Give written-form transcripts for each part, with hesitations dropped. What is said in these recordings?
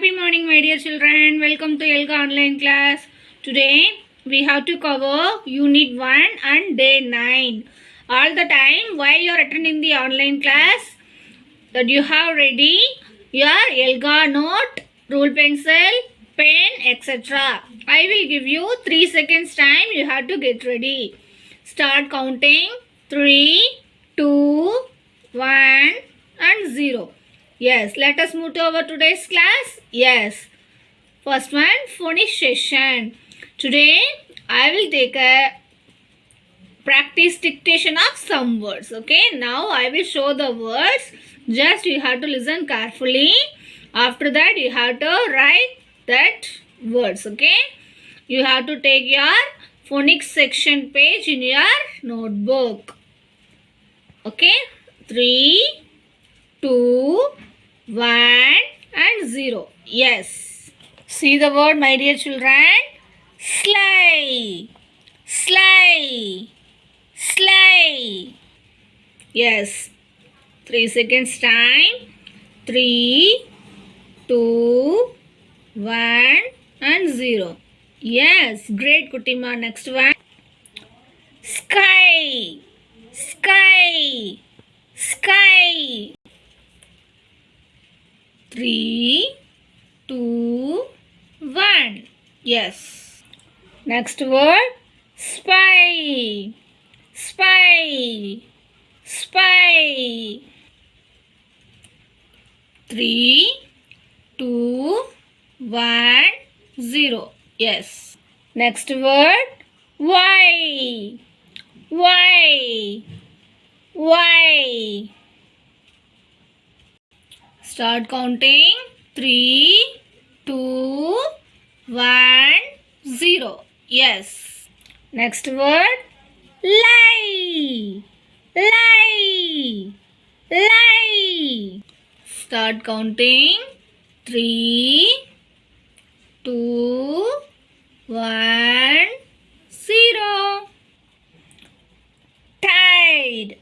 Happy morning, my dear children. Welcome to Elga online class. Today we have to cover Unit 1 and Day 9. All the time while you are attending the online class, that you have ready your Elga note, rule pencil, pen, etc. I will give you 3 seconds time. You have to get ready. Start counting 3, 2, 1 and 0. Yes, let us move to our today's class. Yes. First one, phonics session. Today, I will take a practice dictation of some words. Okay, now I will show the words. Just you have to listen carefully. After that, you have to write that words. Okay, you have to take your phonics section page in your notebook. Okay, 3, 2, 1 and 0. Yes. See the word, my dear children. Sleigh. Sleigh. Sleigh. Yes. 3 seconds time. 3, 2, 1 and 0. Yes. Great, Kutima. Next one. Sky. Sky. Sky. 3, 2, 1. Yes. Next word. Spy. Spy. Spy. 3, 2, 1, 0. Yes. Next word. Why. Why. Why. Start counting. 3, 2, 1, 0. Yes. Next word. Lie. Lie. Lie. Start counting. 3, 2, 1, 0. Tide.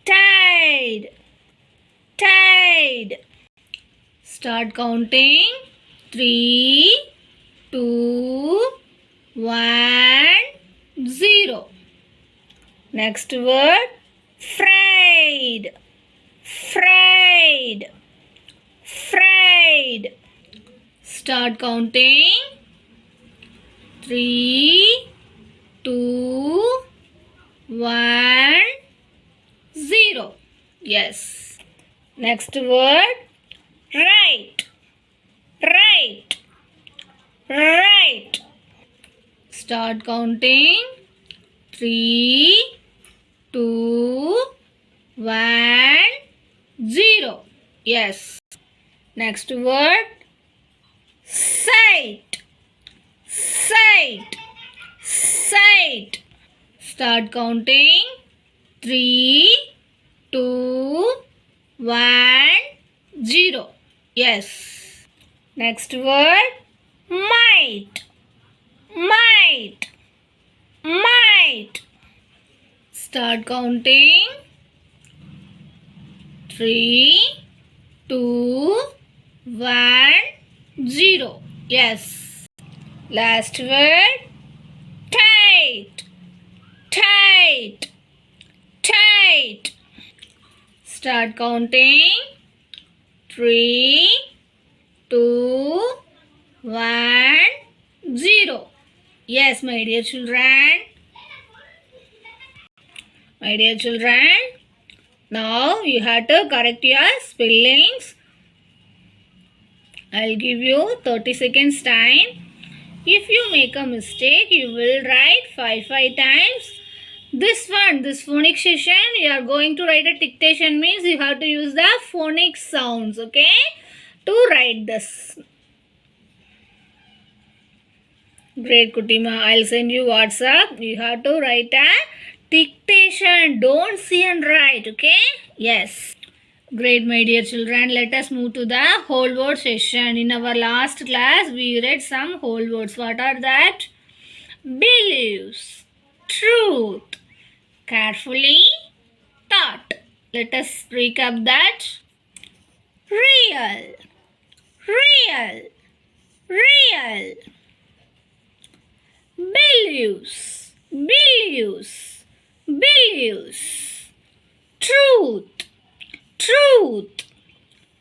Tide. Tide. Start counting. 3, 2, 1, 0. Next word. Fried. Fried. Fried. Start counting. 3, 2, 1, 0. Yes. Next word. Right. Right. Right. Start counting. 3, 2, 1, 0. Yes. Next word. Sight. Sight. Sight. Start counting. 3, 2, 1, 0. Yes. Next word. Might. Might. Might. Start counting. 3, 2, 1, 0. Yes. Last word. Tight. Tight. Tight. Start counting. 3, 2, 1, 0. Yes, my dear children. My dear children, now you have to correct your spellings. I'll give you 30 seconds time. If you make a mistake, you will write 5 times. This phonics session, you are going to write a dictation, means you have to use the phonics sounds, okay, to write this. Great, Kutima. I'll send you WhatsApp. You have to write a dictation. Don't see and write, okay? Yes. Great, my dear children. Let us move to the whole word session. In our last class, we read some whole words. What are that? Believes. Truth. Carefully. Thought. Let us recap that. Real. Real. real, real. Billions, billions, billions. Truth, truth,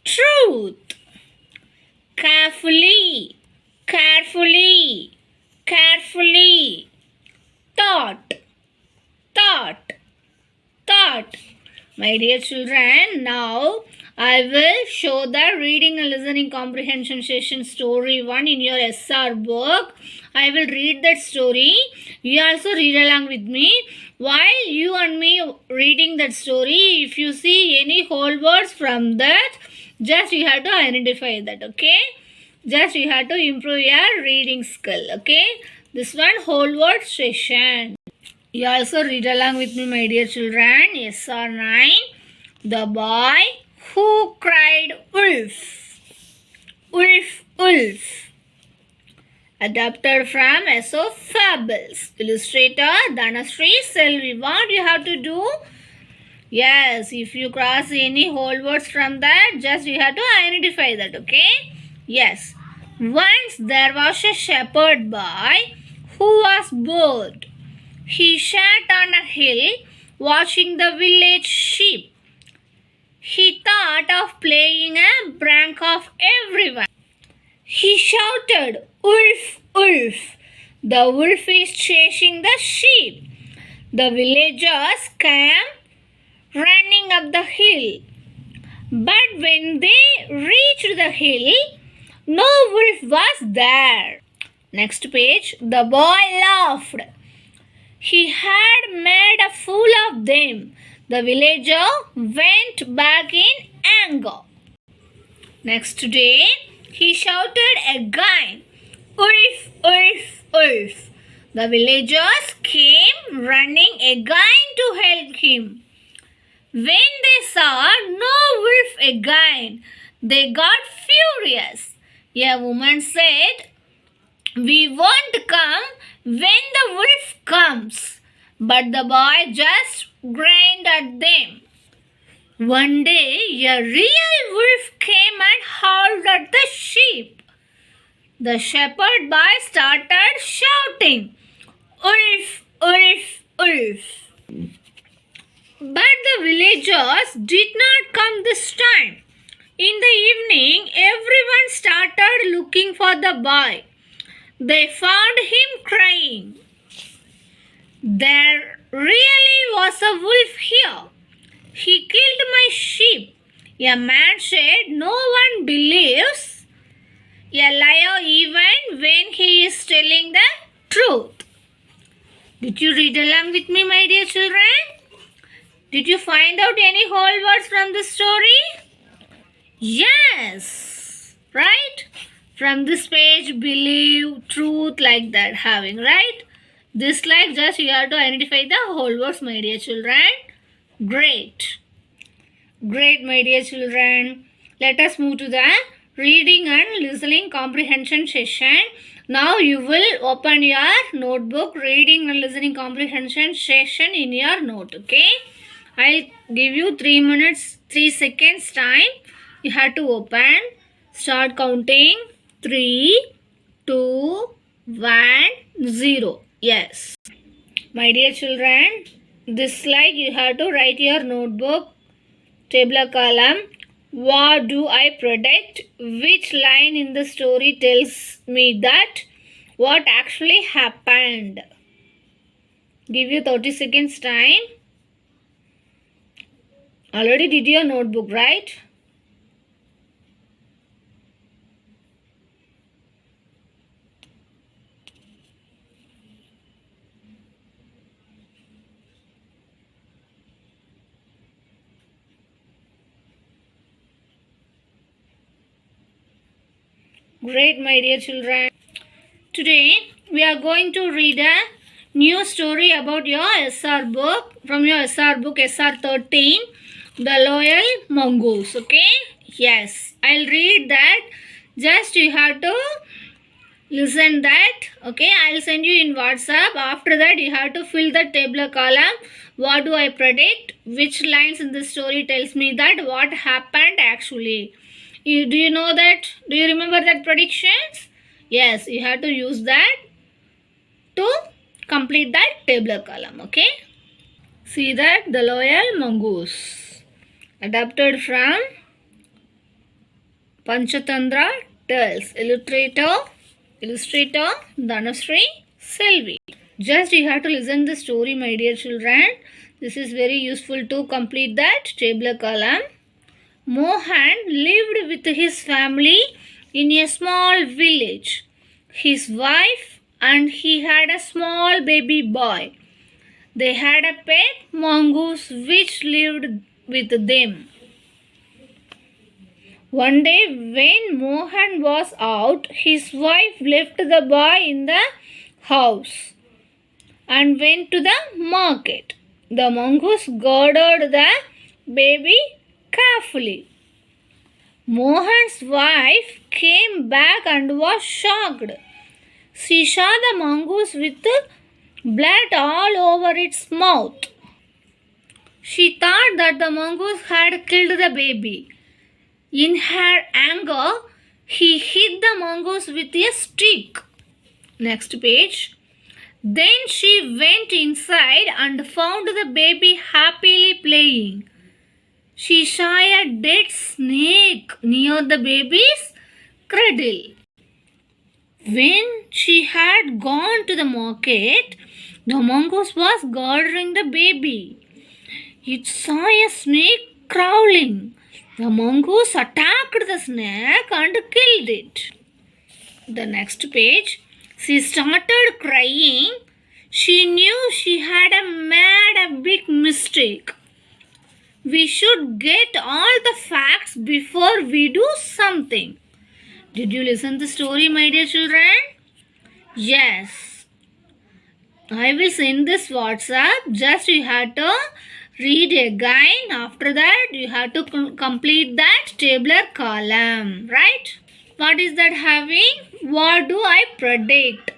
truth. Carefully, carefully, carefully. Thought, thought, thought. My dear children, now I will show the reading and listening comprehension session story 1 in your SR book. I will read that story. You also read along with me. While you and me reading that story, if you see any whole words from that, just you have to identify that, okay? Just you have to improve your reading skill, okay? This one whole word session. You also read along with me, my dear children. SR 9. The boy who cried wolf. Wolf, wolf. Adapted from Aesop Fables. Illustrator Dhanashree Selvi. What you have to do? Yes, if you cross any whole words from that, just you have to identify that, okay? Yes. Once there was a shepherd boy who was bored. He sat on a hill watching the village sheep. He thought of playing a prank of everyone. He shouted, "Wolf, wolf! The wolf is chasing the sheep." The villagers came running up the hill. But when they reached the hill, no wolf was there. Next page. The boy laughed. He had made a fool of them. The villager went back in anger. Next day, he shouted again, "Wolf, wolf, wolf!" The villagers came running again to help him. When they saw no wolf again, they got furious. A woman said, "We won't come when the wolf comes." But the boy just grinned at them. One day, a real wolf came and howled at the sheep. The shepherd boy started shouting, "Wolf, wolf, wolf!" But the villagers did not come this time. In the evening, everyone started looking for the boy. They found him crying. "There really was a wolf here. He killed my sheep." A man said, "No one believes a liar even when he is telling the truth." Did you read along with me, my dear children? Did you find out any whole words from the story? Yes, right? From this page, believe, truth, like that having, right? This like just you have to identify the whole words, my dear children. Great. Great, my dear children. Let us move to the reading and listening comprehension session. Now you will open your notebook, reading and listening comprehension session in your note, okay? I'll give you 3 minutes, 3 seconds time. You have to open. Start counting. 3, 2, 1, 0. Yes. My dear children, this slide you have to write your notebook, table column. What do I predict? Which line in the story tells me that what actually happened? Give you 30 seconds time. Already did your notebook, right? Great, my dear children. Today we are going to read a new story about your SR book, from your SR book SR 13, The Loyal Mongoose. Okay? Yes, I'll read that. Just you have to listen that. Okay, I'll send you in WhatsApp. After that you have to fill the table column. What do I predict? Which lines in the story tells me that what happened actually? Do you know that? Do you remember that predictions? Yes, you have to use that to complete that tabular column. Okay. See that the loyal mongoose, adapted from Panchatantra Tales. Illustrator Dhanasri Selvi. Just you have to listen the story, my dear children. This is very useful to complete that tabular column. Mohan lived with his family in a small village. His wife and he had a small baby boy. They had a pet mongoose which lived with them. One day when Mohan was out, his wife left the boy in the house and went to the market. The mongoose guarded the baby carefully. Mohan's wife came back and was shocked. She saw the mongoose with blood all over its mouth. She thought that the mongoose had killed the baby. In her anger, he hit the mongoose with a stick. Next page. Then she went inside and found the baby happily playing. She saw a dead snake near the baby's cradle. When she had gone to the market, the mongoose was guarding the baby. It saw a snake crawling. The mongoose attacked the snake and killed it. The next page. She started crying. She knew she had made a big mistake. We should get all the facts before we do something. Did you listen to the story, my dear children? Yes. I will send this WhatsApp. Just you have to read again. After that, you have to complete that tabular column. Right? What is that having? What do I predict?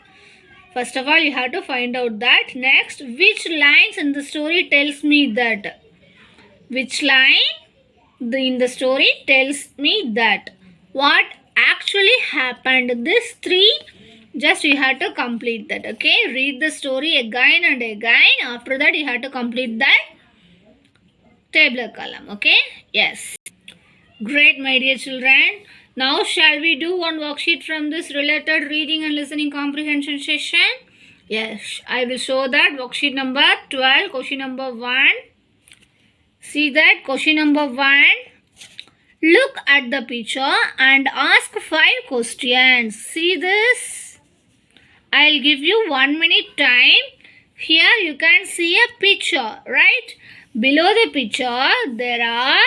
First of all, you have to find out that. Next, which lines in the story tells me that? Which line in the story tells me that? What actually happened? These three, just you have to complete that. Okay? Read the story again and again. After that, you have to complete that tabular column. Okay? Yes. Great, my dear children. Now, shall we do one worksheet from this related reading and listening comprehension session? Yes, I will show that worksheet number 12, question number 1. See that question number 1. Look at the picture and ask 5 questions. See this? I'll give you 1 minute time. Here you can see a picture, right? Below the picture, there are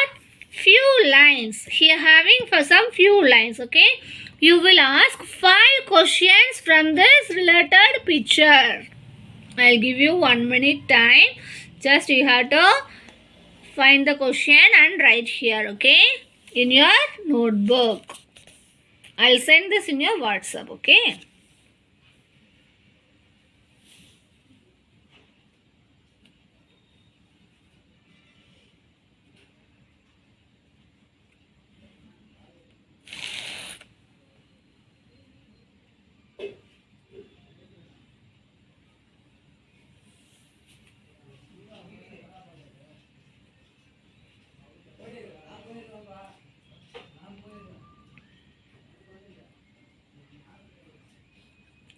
few lines. Here having for some few lines, okay? You will ask 5 questions from this related picture. I'll give you 1 minute time. Just you have to find the question and write here, okay? In your notebook. I'll send this in your WhatsApp, okay?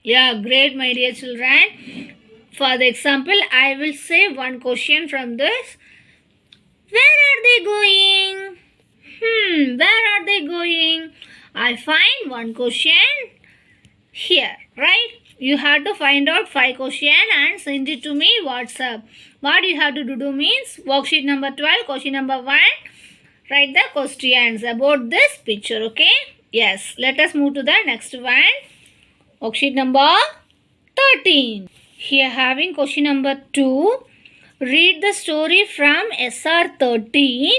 Yeah, great, my dear children. For the example, I will say one question from this. Where are they going? Where are they going? I find one question here, right? You have to find out 5 questions and send it to me WhatsApp. What you have to do means worksheet number 12, question number 1. Write the questions about this picture, okay? Yes, let us move to the next one. Worksheet number 13. Here having question number 2. Read the story from SR 13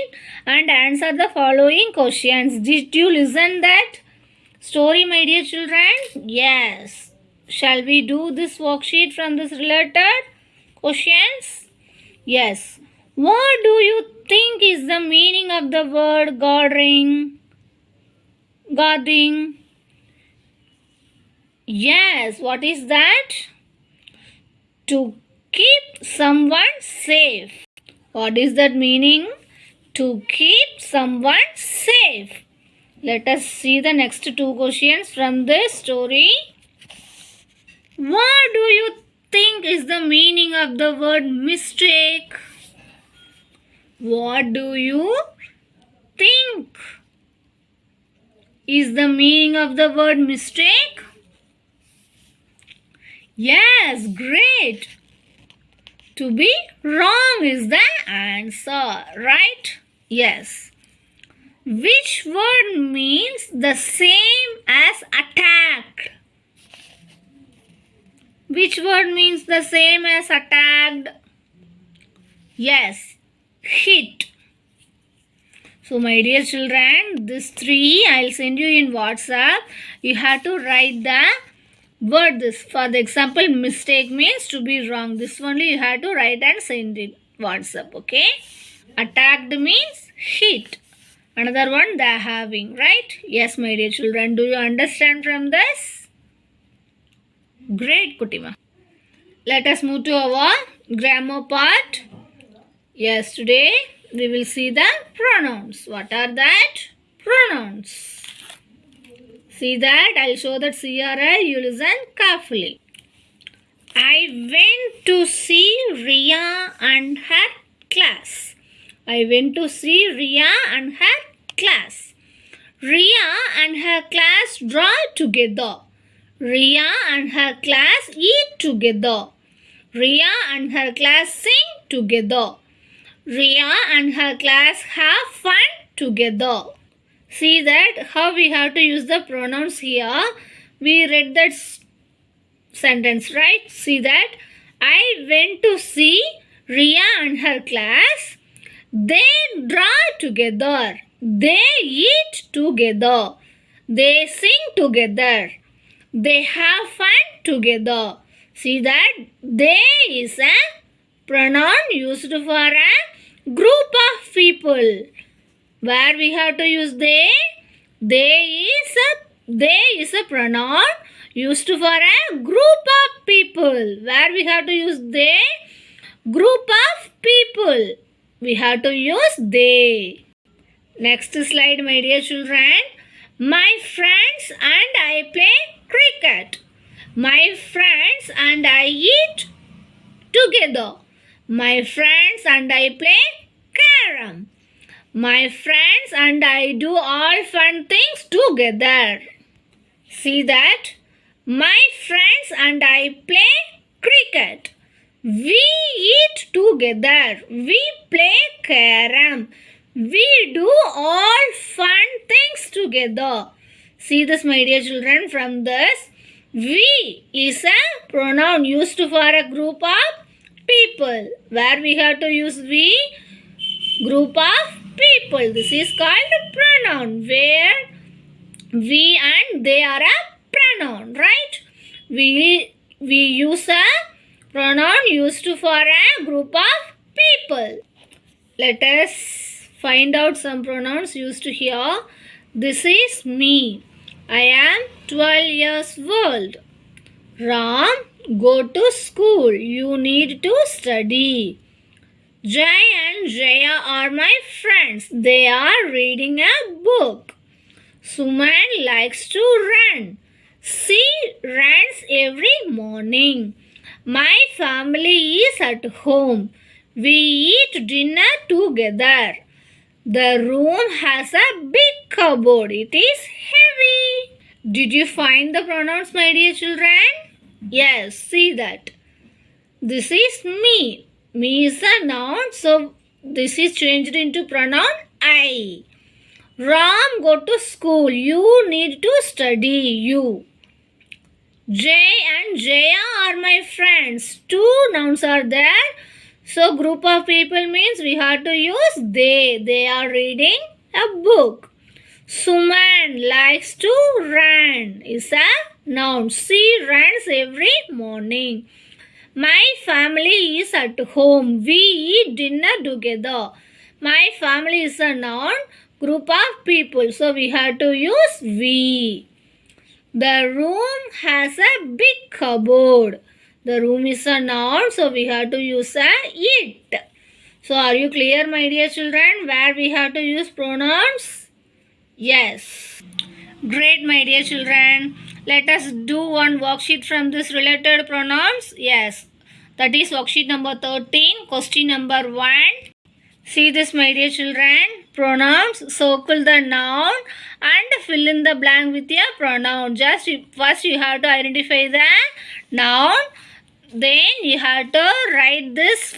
and answer the following questions. Did you listen that story, my dear children? Yes. Shall we do this worksheet from this related questions? Yes. What do you think is the meaning of the word guarding? Guarding. Yes, what is that? To keep someone safe. What is that meaning? To keep someone safe. Let us see the next two questions from this story. What do you think is the meaning of the word mistake? What do you think is the meaning of the word mistake? Yes, great. To be wrong is the answer, right? Yes. Which word means the same as attacked? Which word means the same as attacked? Yes, hit. So my dear children, this three I'll send you in WhatsApp. You have to write the word this. For the example, mistake means to be wrong. This only you have to write and send it WhatsApp, okay? Attacked means hit. Another one, the having, right? Yes, my dear children. Do you understand from this? Great, Kutima. Let us move to our grammar part. Yes, today we will see the pronouns. What are that? Pronouns. See that? I'll show that CRI. You listen carefully. I went to see Ria and her class. I went to see Ria and her class. Ria and her class draw together. Ria and her class eat together. Ria and her class sing together. Ria and her class have fun together. See that how we have to use the pronouns here. We read that sentence, right? See that. I went to see Ria and her class. They draw together. They eat together. They sing together. They have fun together. See that they is a pronoun used for a group of people. Where we have to use they? They is a pronoun used for a group of people. Where we have to use they? Group of people. We have to use they. Next slide, my dear children. My friends and I play cricket. My friends and I eat together. My friends and I play carom. My friends and I do all fun things together. See that? My friends and I play cricket. We eat together. We play carom. We do all fun things together. See this, my dear children, from this. We is a pronoun used for a group of people. Where we have to use we? Group of people. This is called pronoun. Where we and they are a pronoun, right? We use a pronoun used for a group of people. Let us find out some pronouns used here. This is me. I am 12 years old. Ram, go to school. You need to study. Jai and Jaya are my friends. They are reading a book. Suman likes to run. She runs every morning. My family is at home. We eat dinner together. The room has a big cupboard. It is heavy. Did you find the pronouns, my dear children? Yes, see that. This is me. Me is a noun, so this is changed into pronoun I. Ram, go to school. You need to study. You. Jay and Jaya are my friends. Two nouns are there. So group of people means we have to use they. They are reading a book. Suman likes to run is a noun. She runs every morning. My family is at home. We eat dinner together. My family is a noun. group of people. So we have to use we. The room has a big cupboard. The room is a noun, so we have to use a it. So are you clear, my dear children, where we have to use pronouns? Yes. Great, my dear children. Let us do one worksheet from this related pronouns. Yes. That is worksheet number 13, question number 1. See this, my dear children. Pronouns. Circle the noun and fill in the blank with your pronoun. Just first you have to identify the noun. Then you have to write this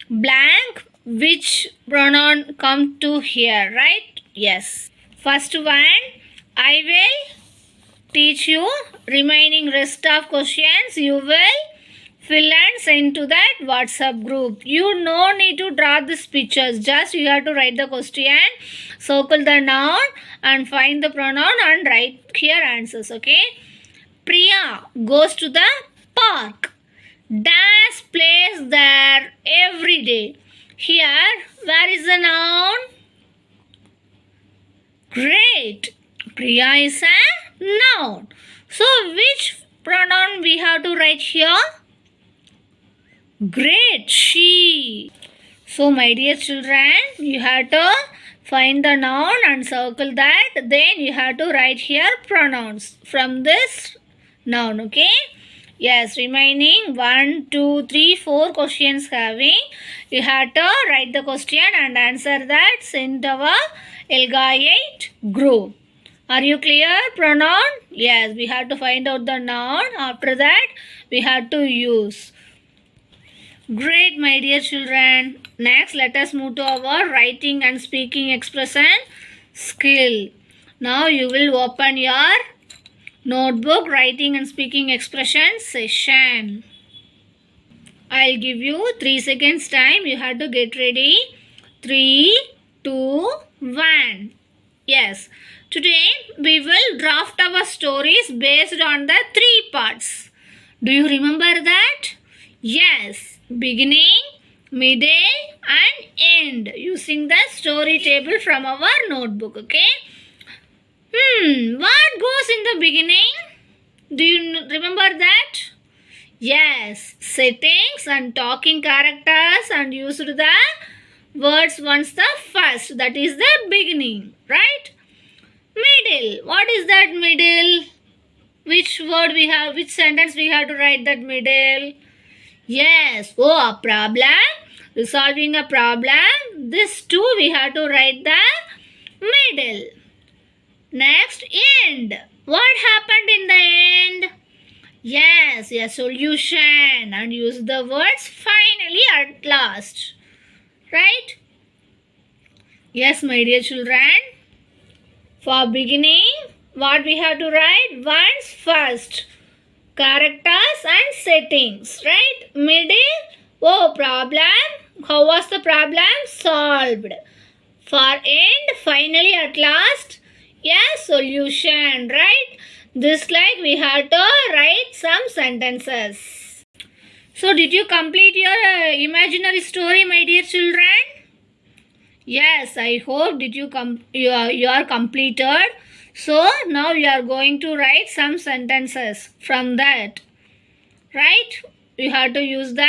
blank which pronoun come to here, right? Yes. First one, I will teach you. Remaining rest of questions you will fill and send to that WhatsApp group. You no need to draw these pictures. Just you have to write the question, circle the noun and find the pronoun and write here answers. Okay. Priya goes to the park. Dash plays there every day. Here, where is the noun? Great. Priya is a noun. So, which pronoun we have to write here? Great. She. So, my dear children, you have to find the noun and circle that. Then you have to write here pronouns from this noun. Okay. Yes, remaining 1, 2, 3, 4 questions having. You have to write the question and answer that. Send our Elga 8 group. Are you clear? Pronoun? Yes, we have to find out the noun. After that, we have to use. Great, my dear children. Next, let us move to our writing and speaking expression skill. Now, you will open your notebook, writing and speaking expression session. I'll give you 3 seconds time. You have to get ready. 3, 2, 1. Yes. Today we will draft our stories based on the 3 parts. Do you remember that? Yes. Beginning, middle and end. Using the story table from our notebook. Okay. What goes in the beginning? Do you remember that? Yes, settings and talking characters and used the words once the first. That is the beginning, right? Middle. What is that middle? Which word we have, which sentence we have to write that middle? Yes, a problem. Resolving a problem. This too we have to write the middle. Next, end. What happened in the end? Yes, a solution and use the words finally at last. Right? Yes, my dear children. For beginning, what we have to write? Once first. Characters and settings. Right? Middle, problem. How was the problem? Solved. For end, finally at last. Yes, solution, right? This like we have to write some sentences. So, did you complete your imaginary story, my dear children? Yes, I hope did you you are completed. So, now you are going to write some sentences from that. Right? You have to use the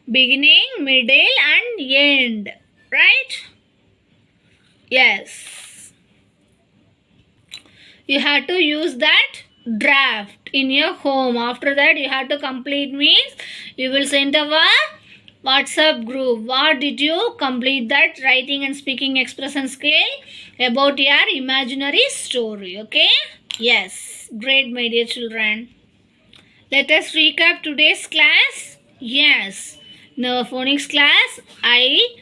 beginning, middle and end. Right? Yes. You have to use that draft in your home. After that, you have to complete means you will send our WhatsApp group. What did you complete that writing and speaking expression skill about your imaginary story? Okay? Yes. Great, my dear children. Let us recap today's class. Yes. In our phonics class, I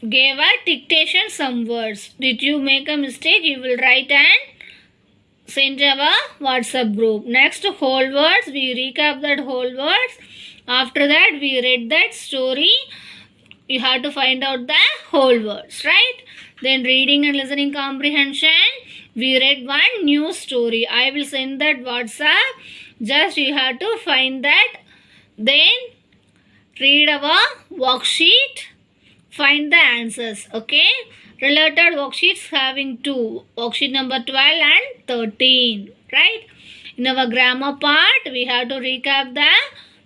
gave a dictation some words. Did you make a mistake? You will write and send our WhatsApp group. Next, whole words. We recap that whole words. After that, we read that story. You have to find out the whole words, right? Then reading and listening comprehension. We read one new story. I will send that WhatsApp. Just you have to find that. Then read our worksheet. find the answers. Okay, related worksheets having two, worksheet number 12 and 13, right? In our grammar part we have to recap the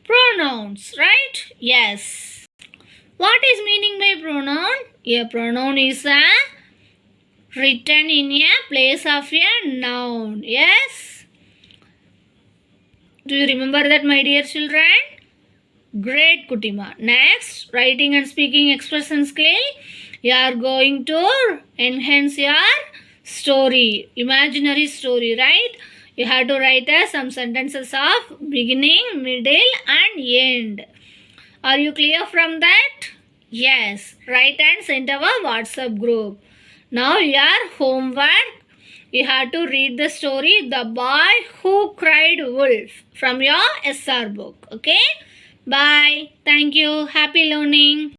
pronouns, right? Yes. What is meaning by pronoun? A pronoun is a written in a place of a noun. Yes. Do you remember that, my dear children? Great, Kutima. Next, writing and speaking expression skill. You are going to enhance your story, imaginary story, right? You have to write some sentences of beginning, middle and end. Are you clear from that? Yes. Write and send our WhatsApp group. Now your homework. You have to read the story The Boy Who Cried Wolf from your SR book. Okay? Bye. Thank you. Happy learning.